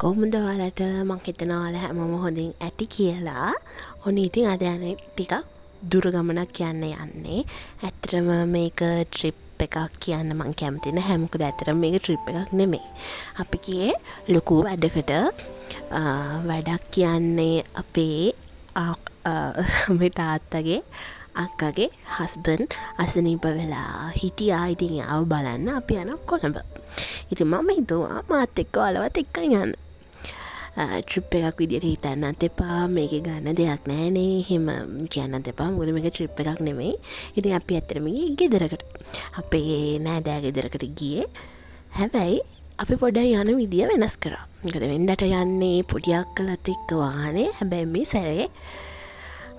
කොහොමද ඔයාලට මං හිතනවා ඔයාලා හැමෝම හොඳින් ඇති කියලා. ඔන්න ඉතින් අද යන්නේ ටිකක් දුර ගමනක් යන්නේ. ඇත්තටම මේක ට්‍රිප් එකක් කියන්න මං කැමති නැහැ. මොකද ඇත්තටම මේක ට්‍රිප් එකක් නෙමෙයි. අපි ගියේ ලොකු වැඩකට. වැඩක් කියන්නේ අපේ මේ තාත්තගේ අක්කගේ හස්බන්ඩ් අසනීප වෙලා හිටියා. ඉතින් ආව බලන්න අපි යනවා කොළඹ. ඉතින් මම හිතුවා මාත් එක්ක ඔයාලවත් එක්කන් යන්න. ට්‍රිප් එකක් විදියට හිතන්නත් එපා. මේකේ ගන්න දෙයක් නැහැනේ. එහෙම කියන්නත් එපා. මොකද මේක ට්‍රිප් එකක් නෙමෙයි. ඉතින් අපි ඇත්තටම ගියේ ගෙදරකට. අපේ නෑදෑ ගෙදරකට ගියේ. හැබැයි අපි පොඩ්ඩක් යන විදිය වෙනස් කරා. මොකද වෙනදට යන්නේ පොඩි අක්කලත් එක්ක වාහනේ. හැබැයි මේ සැරේ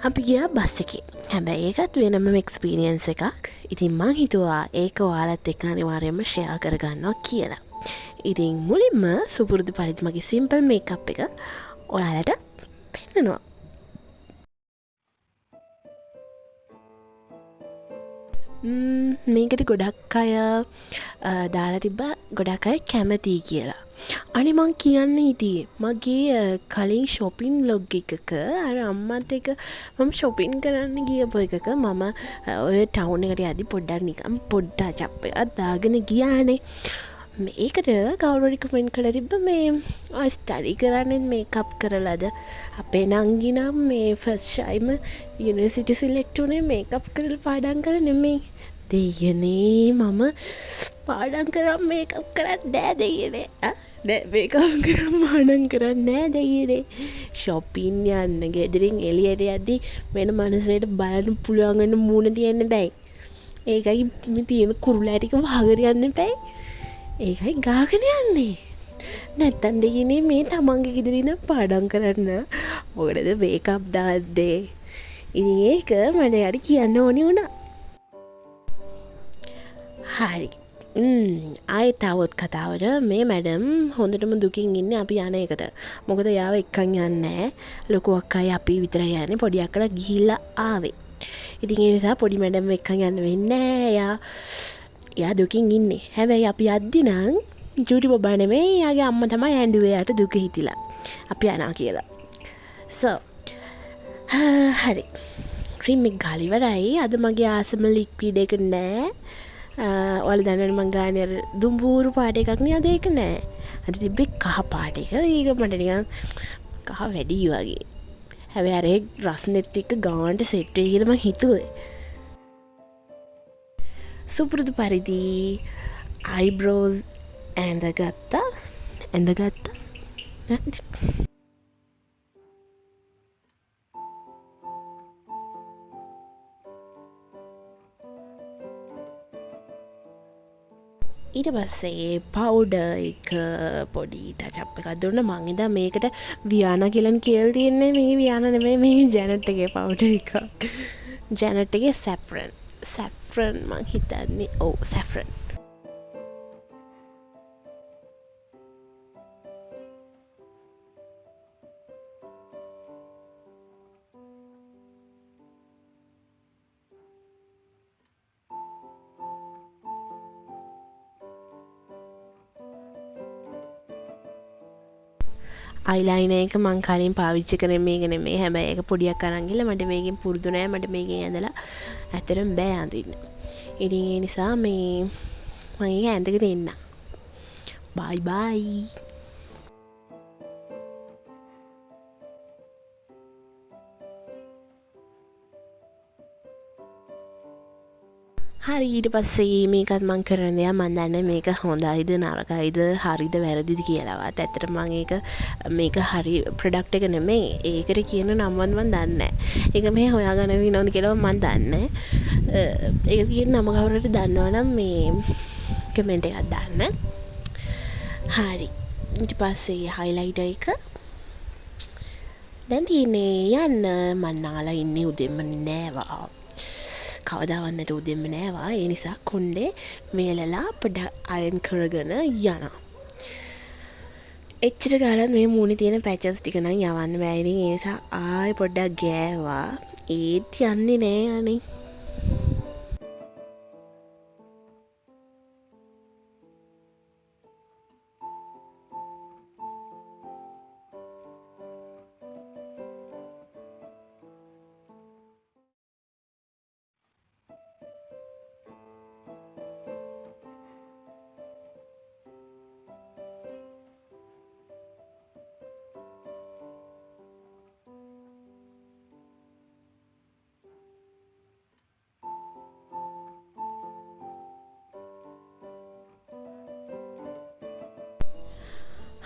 අපි ගියා බස් එකේ. හැබැයි ඒකත් වෙනම එක්ස්පීරියන්ස් එකක්. ඉතින් මං හිතුවා ඒක ඔයාලත් එක්ක අනිවාර්යයෙන්ම ෂෙයා කරගන්නවා කියලා. ඉතින් මුලින්ම සුපුරුදු පරිදි මගේ සිම්පල් මේකප් එක ඔයාලට පෙන්නනවා. මේකට ගොඩක් අය දාලා තිබ්බා ගොඩක් අය කැමතියි කියලා. අනේ මං කියන්න හිටියේ මගේ කලින් ෂොපින් ලොග් එකක අර අම්මත් එක්ක මම ෂොපින් කරන්න ගියපු එකක මම ඔය ටවුන් එකට යද්දි පොඩ්ඩක් නිකන් පොඩ්ඩක් චප් එකක් දාගෙන ගියානේ. මේකට කවුරු රිකමෙන්ඩ් කරලා තිබ්බ මේ ස්ටඩි කරන්නේ මේකප් කරලාද අපේ නංගි නම් මේ ෆස්ට් ටයිම් යුනිවර්සිටි සිලෙක්ට් උනේ මේකප් කරලා පාඩම් කරලා නෙමෙයි. දෙයනේ මම පාඩම් කරා මේකප් කරන්නේ නෑ දෙයනේ. නෑ මේකප් කරා පාඩම් කරන්නේ නෑ දෙයනේ. ෂොපින් යන්න ගෙදරින් එළියට යද්දි වෙන මනසෙට බලන්න පුළුවන් වෙන මූණ තියන්න බෑ. ඒකයි මේ තියෙන කුරුලෑ ටික වහගෙන යන්න බෑ. ඒකයි ගාගෙන යන්නේ. නැත්තම් දෙයනේ මේ තමන්ගේ ගෙදරින් පාඩම් කරන්න මොකටද මේකප් දාන්නේ. ඉතින් ඒක මට යාට කියන්න ඕනි වුණා. හරි. ආයෙ තවත් කතාවට මේ මැඩම් හොඳටම දුකින් ඉන්නේ අපි යන එකට. මොකද යාව එක්කන් යන්නේ නැහැ. ලොකු අක්කයි අපි විතරයි යන්නේ. පොඩි අක්කලා ගිහිල්ලා ආවේ. ඉතින් ඒ නිසා පොඩි මැඩම් එක්කන් යන්න වෙන්නේ නැහැ. එයා දුකින් ඉන්නේ. හැබැයි අපි යද්දි නම් ජූටි බබා නෙමෙයි එයාගේ අම්මා තමයි ඇඬුවේ යාට දුක හිතිලා. අපි යනවා කියලා. So හරි. ක්‍රීම් එක ගාලා ඉවරයි. අද මගේ ආසම ලික්විඩ් එක නෑ. ඔයාලා දන්නවනේ මං ගානේ අර දුඹුරු පාට එකක් නේ. අද ඒක නෑ. අද තිබ්බේ කහ පාට එක. ඒක මට නිකන් කහ වැඩි වගේ. හැබැයි අර ඒ රස්නෙත් එක්ක ගානට සෙට් වෙයි කියලා මං හිතුවේ. සුපුරුදු පරිදි අයිබ්‍රෝස් ඇඳගත්තා. ඊට පස්සේ පවුඩර් එක පොඩි ටච් එකක් දුන්නා. මං ඉදා මේකට වියානා කියලා කියලා තියන්නේ. මේ වියානා නෙමෙයි මේ ජැනට් එකේ පවුඩර් එකක්. ජැනට් එකේ සැෆ්‍රන් මං හිතන්නේ. ඔව් සැෆ්‍රන්. අයිලයිනර් එක මං කලින් පාවිච්චි කරේ මේක නෙමෙයි. හැබැයි ඒක පොඩියක් අරන් ගිහලා මට මේකෙන් පුරුදු නෑ. මට මේකෙන් ඇඳලා ඇත්තටම බෑ අඳින්න. ඉතින් ඒ නිසා මේ මම ඒක ඇඳගෙන එන්න. බයි බයි. හරි ඊට පස්සේ මේකත් මං කරන දෙයක් මං දන්නේ මේක හොඳයිද නරකයිද හරිද වැරදිද කියලාවත්. ඇත්තට මං මේක හරි ප්‍රොඩක්ට් එක නෙමෙයි. ඒකට කියන නමවත් මං දන්නේ නැහැ. ඒක මේ හොයාගන්න වෙනවද කියලා මං දන්නේ නැහැ. ඒක කියන නම කවුරුහරි දන්නවනම් මේ කමෙන්ට් එකක් දාන්න. හරි. ඊට පස්සේ හයිලයිටර් එක දැන් තියෙන්නේ යන්න. මං නාලා ඉන්නේ උදෙන්ම නෑවා. කවදාවත් නැත උදෙන්ම නෑවා. ඒ නිසා කොණ්ඩේ වේලලා පොඩ්ඩක් අයන් කරගෙන යනවා. එච්චර ගාලත් මේ මූණේ තියෙන පැචස් ටික නම් යවන්න බෑ. ඉතින් ඒ නිසා ආයෙ පොඩ්ඩක් ගෑවා. ඒත් යන්නේ නෑ අනේ.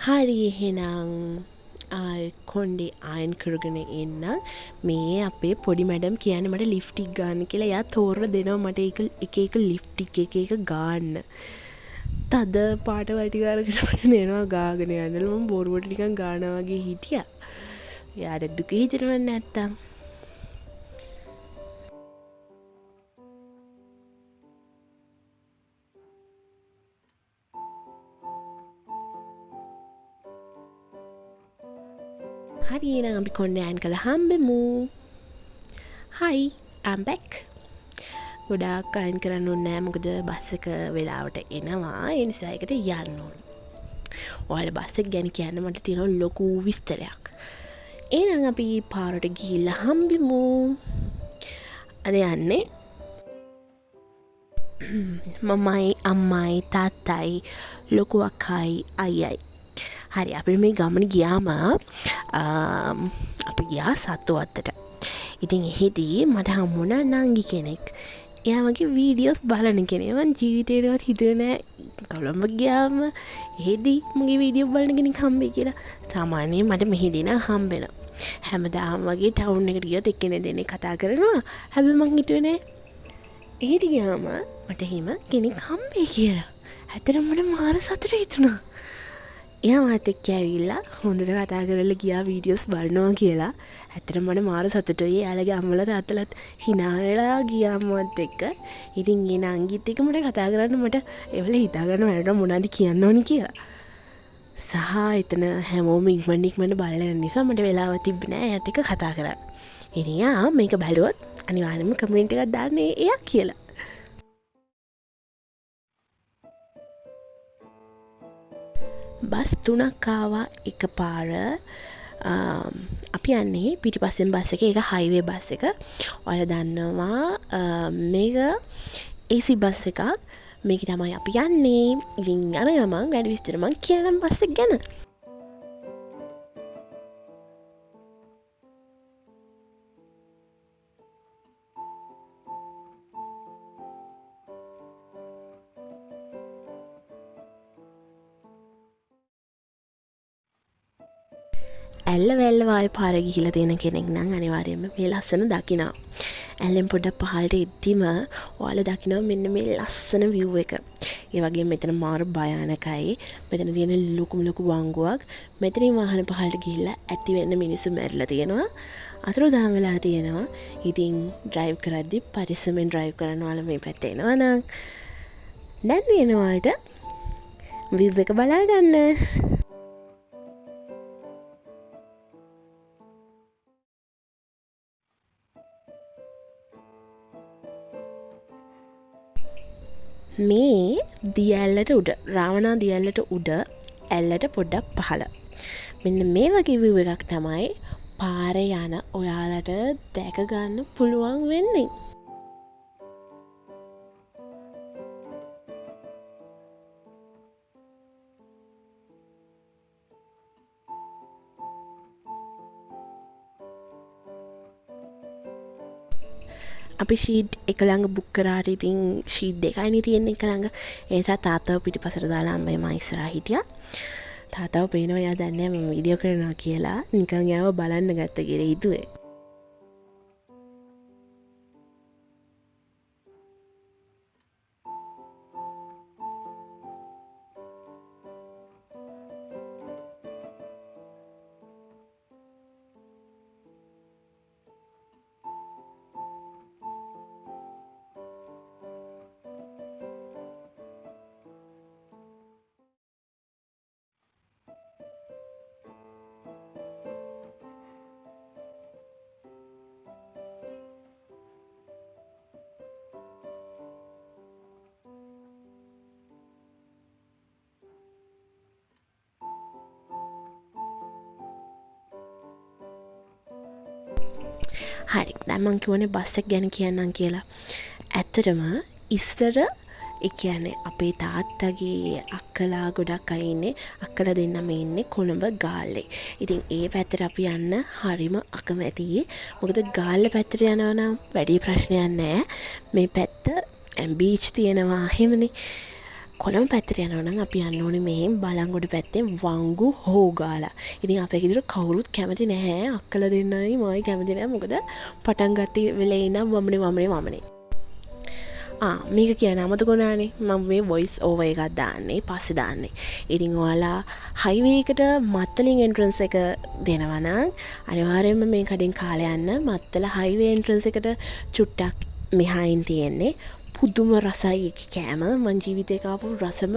හරි එහෙනම් කොන්්ඩේ අයන් කරගෙන එන්න මේ අපේ පොඩි මැඩම් කියන්න මට ලිෆ්ටික් ගන්න කියලා යා තෝර දෙනවා මට එක ලිෆ්ටික් එක ගාන්න තද පාට වටිකාරකට මට දෙනවා ගාගෙන යන්නලම බොරුවට ටිකන් ගානවගේ හිටිය යාට දුක හිතරවන්න ඇත්තම් හරි එහෙනම් අපි කොණ්ඩේ අයන් කළා හම්බෙමු. Hi, I'm back. ගොඩාක් අයන් කරන්න ඕනේ නැහැ මොකද බස් එක වෙලාවට එනවා ඒ නිසා ඒකට යන්න ඕනේ. ඔයාලා බස් එක ගැන කියන්න මට තියෙන ලොකු විස්තරයක්. එහෙනම් අපි පාරට ගිහිල්ලා හම්බෙමු. අද යන්නේ මමයි අම්මයි තාත්තයි ලොකු අක්කයි අයියයි. හරි අපි මේ ගමන ගියාම අපි ගියා සත්තු වත්තට. ඉතින් එහෙදී මට හම්බුණා නංගි කෙනෙක්. එයා මගේ වීඩියෝස් බලන කෙනෙක්. මං ජීවිතේටවත් හිතුවේ නෑ කොළඹ ගියාම එහෙදී මගේ වීඩියෝ බලන කෙනෙක් හම්බෙයි කියලා. සාමාන්‍යයෙන් මට මෙහෙදී නම් හම්බෙනවා. හැමදාම වගේ ටවුන් එකට ගියොත් එක්කෙනෙක් දෙන්නේ කතා කරනවා. හැබැයි මං හිතුවේ නෑ එහෙදී ගියාම මට හිම කෙනෙක් හම්බෙයි කියලා. ඇත්තටම මට මාර සතුටු හිතුණා. එයා මාත් එක්ක ඇවිල්ලා හොඳට කතා කරලා ගියා වීඩියෝස් බලනවා කියලා. ඇත්තටම මට මාර සතුටුයි. එයාලගේ අම්මලා තාත්තලාත් hina වෙලා ගියා මාත් එක්ක. ඉතින් ඒ නංගිත් එක්ක මට කතා කරන්න මට ඒවල හිතා ගන්න බැරිද මොනවද කියන්න ඕනි කියලා. සහ එතන හැමෝම ඉක්මනට බලලා යන නිසා මට වෙලාවක් තිබ්බේ නෑ එයාත් එක්ක කතා කරන්න. ඉතින් යා මේක බැලුවොත් අනිවාර්යයෙන්ම කමෙන්ට් එකක් දාන්න එයා කියලා. බස් 3ක් ආවා එකපාර. අපි යන්නේ පිටිපස්සෙන් බස් එක. ඒක හයිවේ බස් එක. ඔයාලා දන්නවා මේක AC බස් එකක්. මේක තමයි අපි යන්නේ. ඉතින් යන ගමන් වැඩි විස්තර මං කියන්නම් බස් එක ගැන. ඇල්ල වැල්ල වාය පාර ගිහිලා තියෙන කෙනෙක් නම් අනිවාර්යයෙන්ම මේ ලස්සන දකිනවා. ඇල්ලෙන් පොඩ්ඩක් පහළට එද්දිම ඔයාලා දකිනවා මෙන්න මේ ලස්සන view එක. ඒ වගේම මෙතන මාර භයානකයි. මෙතන තියෙන ලොකු වංගුවක්. මෙතනින් වාහන පහළට ගිහිල්ලා ඇති වෙන්න මිනිස්සු මැරිලා තියෙනවා. අතුරුදහන් වෙලා තියෙනවා. ඉතින් drive කරද්දි පරිස්සමෙන් drive කරන්න ඔයාලා මේ පැත්තේ එනවා නම් දැන් තියෙන ඔයාලට view එක බලා ගන්න. මේ දියැල්ලට උඩ රාවණා දියැල්ලට උඩ ඇල්ලට පොඩ්ඩක් පහළ මෙන්න මේ වගේ view එකක් තමයි පාරේ යන ඔයාලට දැක ගන්න පුළුවන් වෙන්නේ. අපි ෂීට් එක ළඟ බුක් කරාට ඉතින් ෂීට් දෙකයිනේ තියෙන්නේ එක ළඟ. ඒ නිසා තාත්තව පිටිපසට දාලා අම්මයි මා ඉස්සරහා හිටියා. තාත්තව පේනවා එයා දන්නේ නැහැ මම වීඩියෝ කරනවා කියලා. නිකන් එයාව බලන්න ගත්ත කියලා හිතුවේ. හරි දැන් මං කියවනේ බස් එක ගැන කියන්නම් කියලා. ඇත්තටම ඉස්සර ඒ කියන්නේ අපේ තාත්තගේ අක්කලා ගොඩක් අය ඉන්නේ අක්කලා දෙන්නම ඉන්නේ කොළඹ ගාල්ලේ. ඉතින් ඒ පැත්තට අපි යන්න හරිම අකමැතියි. මොකද ගාල්ල පැත්තට යනවා නම් වැඩි ප්‍රශ්නයක් නැහැ. මේ පැත්ත බීච් තියෙනවා හැමනේ. කොළඹ පැත්තට යනවා නම් අපි යන්න ඕනේ මෙහෙන් බලංගොඩ පැත්තෙන් වංගු හෝගාලා. ඉතින් අපේ ගෙදර කවුරුත් කැමති නැහැ. අක්කලා දෙන්නයි මයි කැමති නැහැ. මොකද පටන් ගත්ත වෙලේ ඉඳන් වමනේ. මේක කියන අමතක වුණානේ. මම මේ වොයිස් ඕවර් එකක් දාන්නේ පස්සේ දාන්නේ. ඉතින් ඔයාලා හයිවේ එකට මත්තලින් එන්ට්‍රන්ස් එක දෙනවා නම් අනිවාර්යයෙන්ම මේ කඩෙන් කාලා යන්න. මත්තල හයිවේ එන්ට්‍රන්ස් එකට චුට්ටක් මෙහායින් තියෙන්නේ. පුදුම රසයි එක කෑම. මං ජීවිතේ කාපු රසම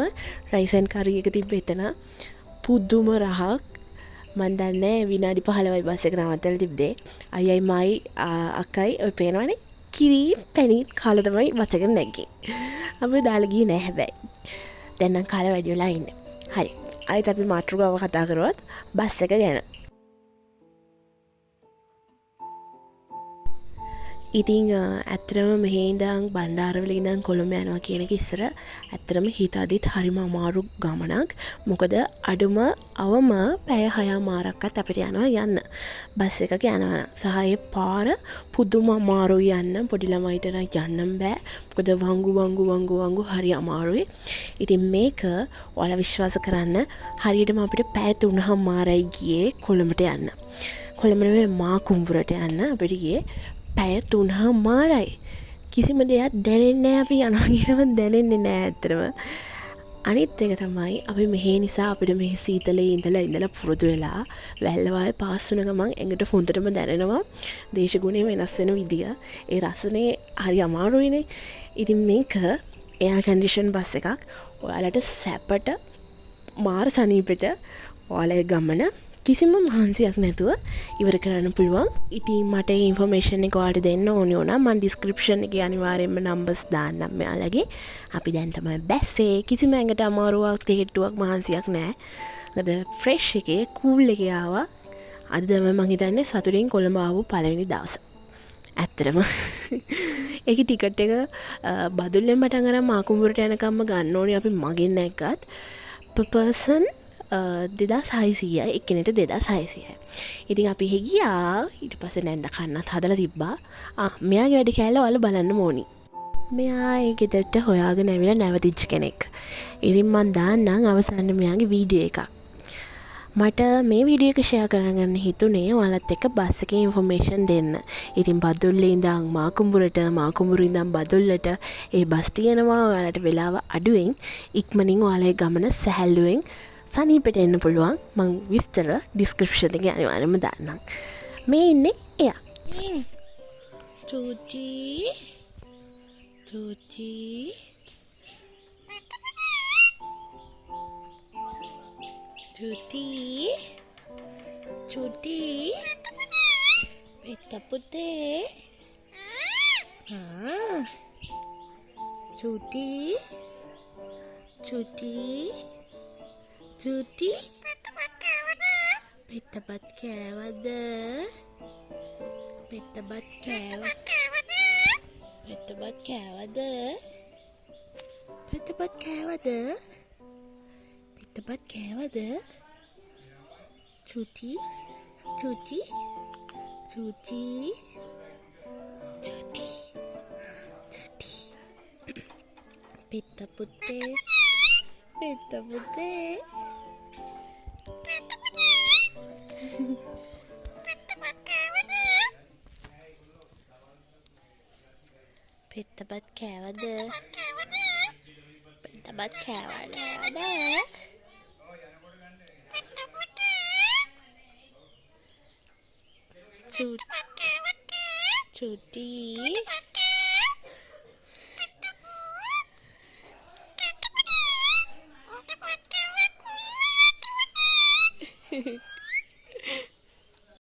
රයිස් ඇන්ඩ් කරි එක තිබ්බ එතන. පුදුම රහක්. මන් දන්නේ විනාඩි 15යි බස් එක නවත්තලා තිබ්බේ. අයියයි මයි අක්කයි ඔය පේනවනේ කිරි පැණිත් කාලා තමයි බස් එක නැග්ගේ. අපි දාලා ගියේ නෑ හැබැයි. දැන් නම් කාලා වැඩි වෙලා ඉන්නේ. හරි. ආයෙත් අපි මාතෘකාව කතා කරුවොත් බස් එක ගැන. ඉතින් ඇත්තටම මෙහේ ඉඳන් බණ්ඩාරවල ඉඳන් කොළඹ යනවා කියන එක ඉස්සර ඇත්තටම හිතාදිත් හරිම අමාරු ගමනක්. මොකද අඩුම අවම පැය 6මාරක්වත් අපිට යනවා යන්න. බස් එකක යනවා නම්. සහ ඒ පාර පුදුම අමාරුයි යන්න. පොඩි ළමයිට නම් යන්නම් බෑ. මොකද වංගු හරි අමාරුයි. ඉතින් මේක ඔයාලා විශ්වාස කරන්න හරියටම අපිට පැය 3මාරයි ගියේ කොළඹට යන්න. කොළඹ මේ මා කුඹුරට යන්න අපිට ගියේ පැය 3මාරයි. කිසිම දෙයක් දැනෙන්නේ නැහැ. අපි යනවා කියනම දැනෙන්නේ නැහැ ඇත්තටම. අනිත් එක තමයි අපි මෙහි නිසා අපිට මෙහි සීතලේ ඉඳලා පුරුදු වෙලා වැල්ලවායේ පාස් වුණ ගමන් ඇඟට හොඳටම දැනෙනවා දේශගුණය වෙනස් වෙන විදිය. ඒ රසනේ හරි අමාරුයිනේ. ඉතින් මේක එයා කන්ඩිෂන් බස් එකක්. ඔයාලට සැපට මාර සනීපෙට ඔයාලේ ගමන කිසිම මහන්සියක් නැතුව ඉවර කරන්න පුළුවන්. ඉතින් මට මේ ඉන්ෆර්මේෂන් එක ඔයාලට දෙන්න ඕනේ වුණා. මම ඩිස්ක්‍රිප්ෂන් එකේ අනිවාර්යයෙන්ම නම්බර්ස් දාන්නම් මෙයාලගේ. අපි දැන් තමයි බැස්සේ. කිසිම ඇඟට අමාරුවක් තෙහෙට්ටුවක් මහන්සියක් නැහැ. මොකද ෆ්‍රෙෂ් එකේ කූල් එකේ ආවා. අද තමයි මම හිතන්නේ සතුටින් කොළඹ ආපු පළවෙනි දවස. ඇත්තටම ඒකේ ටිකට් එක බදුල්ලෙන් පටන් අරන් මාකුඹුරට යනකම්ම ගන්න ඕනේ අපි මගෙන් නැග්ගත් per person 2600යි එක්කෙනෙක්ට 2600යි. ඉතින් අපි ගියා ඊට පස්සේ නැන්ද කන්නත් හදලා තිබ්බා. මෙයාගේ වැඩි කෑල්ල ඔයාලා බලන්න ඕනි. මෙයා ඒ ගෙදරට හොයාගෙන ඇවිල්ලා නැවතිච්ච කෙනෙක්. ඉතින් මම දාන්නම් අවසානයේ මෙයාගේ වීඩියෝ එකක්. මට මේ වීඩියෝ එක ෂෙයා කරගන්න හිතුනේ ඔයාලත් එක්ක බස් එකේ ඉන්ෆර්මේෂන් දෙන්න. ඉතින් බදුල්ලේ ඉඳන් මාකුඹුරට මාකුඹුරේ ඉඳන් බදුල්ලට ඒ බස් තියෙනවා. ඔයාලට වෙලාව අඩුවෙන් ඉක්මනින් ඔයාලේ ගමන සැහැල්ලුවෙන් සනීපෙට එන්න පුළුවන්. මං විස්තර ඩිස්ක්‍රිප්ෂන් එකේ අනිවාර්යයෙන්ම දාන්නම්. මේ ඉන්නේ එයා. චූටි පෙත්ත පුතේ. චූටි පෙත්තපත් කෑවද? චූටි පෙත්ත පුතේ. පෙත්තපත් කෑවද? චූටි